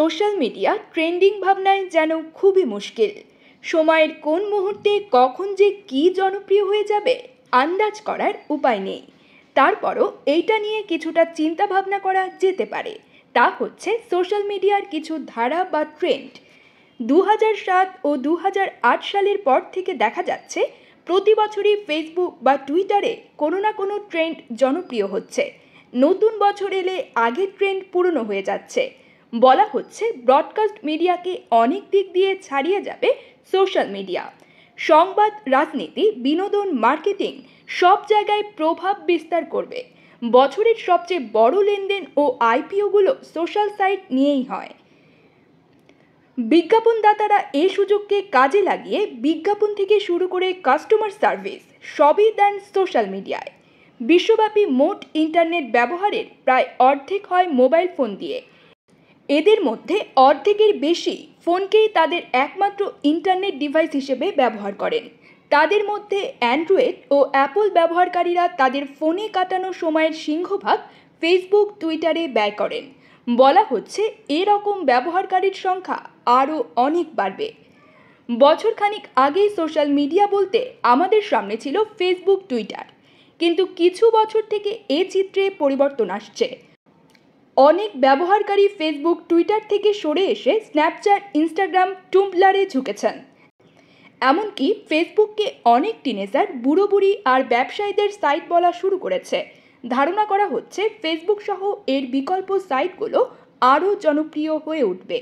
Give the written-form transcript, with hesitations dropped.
Social media trending ভাবনায় যেন খুবই মুশকিল। সময়ের কোন মুহূর্তে কখন যে কী জনপ্রিয় হয়ে যাবে আন্দাজ করার উপায় নেই। তারপরও এইটা নিয়ে কিছুটা চিন্তা ভাবনা করা যেতে পারে। তা হচ্ছে সোশ্যাল মিডিয়ার কিছু ধারা বা ট্রেন্ড। 2007 ও 2008 সালের পর থেকে দেখা যাচ্ছে প্রতি বছরই ফেসবুক বা টুইটারে কোনো না কোনো ট্রেন্ড জনপ্রিয় হচ্ছে। নতুন বছর এলে আগের ট্রেন্ড পুরনো হয়ে যাচ্ছে। বলা হচ্ছে ব্রডকাস্ট মিডিয়াকে অনেক দিক দিয়ে ছাড়িয়ে যাবে সোশ্যাল মিডিয়া। সংবাদ, রাজনীতি, বিনোদন, মার্কেটিং সব জায়গায় প্রভাব বিস্তার করবে। বছরের সবচেয়ে বড় লেনদেন ও আইপিওগুলো সোশ্যাল সাইট নিয়েই হয়। বিজ্ঞাপনদাতারা এই সুযোগকে কাজে লাগিয়ে বিজ্ঞাপন থেকে শুরু করে কাস্টমার সার্ভিস সবই দেন সোশ্যাল মিডিয়ায়। বিশ্বব্যাপী মোট ইন্টারনেট ব্যবহারের প্রায় অর্ধেক হয় মোবাইল ফোন দিয়ে। এদের মধ্যে অর্ধেকের বেশি ফোনকেই তাদের একমাত্র ইন্টারনেট ডিভাইস হিসেবে ব্যবহার করেন। তাদের মধ্যে অ্যান্ড্রয়েড ও অ্যাপল ব্যবহারকারীরা তাদের ফোনে কাটানো সময়ের সিংহভাগ ফেসবুক, টুইটারে ব্যয় করেন। বলা হচ্ছে এরকম ব্যবহারকারীর সংখ্যা আরও অনেক বাড়বে। বছরখানিক আগেই সোশ্যাল মিডিয়া বলতে আমাদের সামনে ছিল ফেসবুক, টুইটার, কিন্তু কিছু বছর থেকে এ চিত্রে পরিবর্তন আসছে। অনেক ব্যবহারকারী ফেসবুক, টুইটার থেকে সরে এসে স্ন্যাপচ্যাট, ইনস্টাগ্রাম, টুম্বলারে ঝুঁকেছেন। এমনকি ফেসবুককে অনেক টিনেজার, বুড়ো বুড়ি আর ব্যবসায়ীদের সাইট বলা শুরু করেছে। ধারণা করা হচ্ছে ফেসবুক সহ এর বিকল্প সাইটগুলো আরও জনপ্রিয় হয়ে উঠবে।